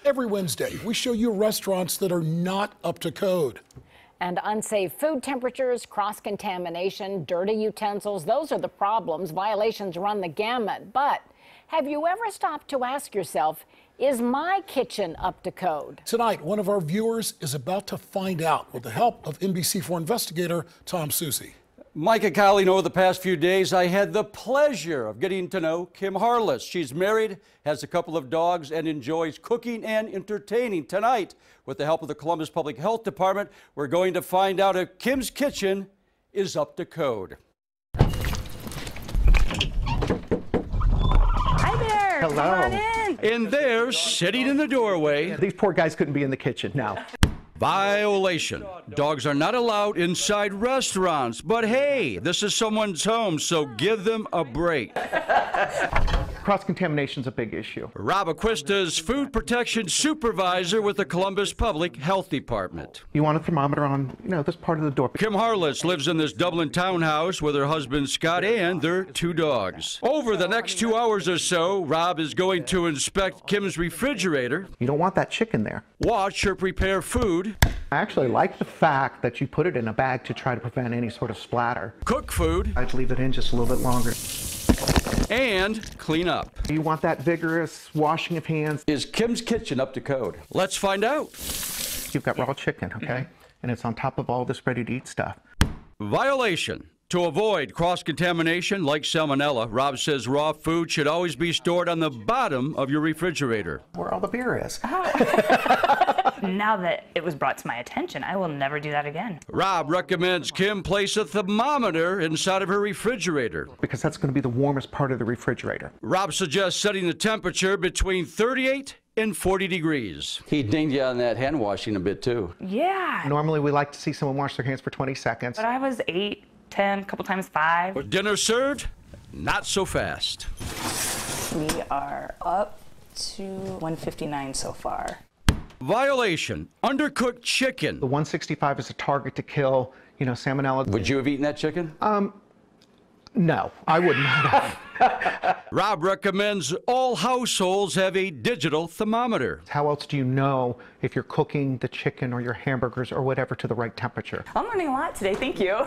Every Wednesday, we show you restaurants that are not up to code. And unsafe food temperatures, cross-contamination, dirty utensils, those are the problems. Violations run the gamut. But have you ever stopped to ask yourself, is my kitchen up to code? Tonight, one of our viewers is about to find out with the help of NBC4 investigator Tom Soucy. Mike and Kylie know the past few days I had the pleasure of getting to know Kim Harless. She's married, has a couple of dogs, and enjoys cooking and entertaining. Tonight, with the help of the Columbus Public Health Department, we're going to find out if Kim's kitchen is up to code. Hi there. Hello. Come on in. And there, sitting in the doorway, These poor guys couldn't be in the kitchen now. violation. Dogs are not allowed inside restaurants, but hey, this is someone's home, so give them a break. Cross-contamination's a big issue. Rob Aquista's food protection supervisor with the Columbus Public Health Department. You want a thermometer on, this part of the door. Kim Harless lives in this Dublin townhouse with her husband Scott and their 2 dogs. Over the next 2 hours or so, Rob is going to inspect Kim's refrigerator, You don't want that chicken there. watch her prepare food, I actually like the fact that you put it in a bag to try to prevent any sort of splatter. cook food, I'd leave it in just a little bit longer. and clean up. You want that vigorous washing of hands. Is Kim's kitchen up to code? Let's find out. You've got raw chicken, okay? And it's on top of all this ready-to-eat stuff. Violation. To avoid cross-contamination like salmonella, Rob says raw food should always be stored on the bottom of your refrigerator. Where all the beer is. Now that it was brought to my attention, I will never do that again. Rob recommends Kim place a thermometer inside of her refrigerator. Because that's going to be the warmest part of the refrigerator. Rob suggests setting the temperature between 38 and 40 degrees. He dinged you on that hand washing a bit too. Yeah. Normally, we like to see someone wash their hands for 20 seconds. But I was 8, 10, a couple times 5. Dinner served? Not so fast. We are up to 159 so far. Violation. Undercooked chicken. The 165 is a target to kill, salmonella. Would you have eaten that chicken? No, I would not have. Rob recommends all households have a digital thermometer. How else do you know if you're cooking the chicken or your hamburgers or whatever to the right temperature? I'm learning a lot today, thank you.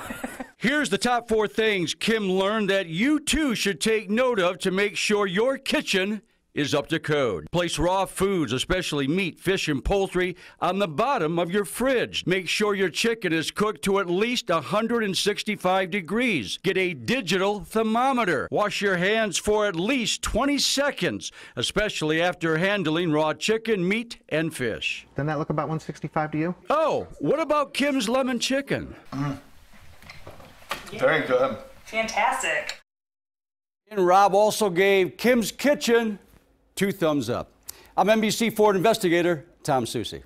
Here's the top 4 things Kim learned that you too should take note of to make sure your kitchen is up to code. Place raw foods, especially meat, fish, and poultry, on the bottom of your fridge. Make sure your chicken is cooked to at least 165 degrees. Get a digital thermometer. Wash your hands for at least 20 seconds, especially after handling raw chicken, meat, and fish. Doesn't that look about 165 to you? Oh, what about Kim's lemon chicken? Very good. Fantastic. And Rob also gave Kim's kitchen 2 thumbs up. I'm NBC4 investigator Tom Soucy.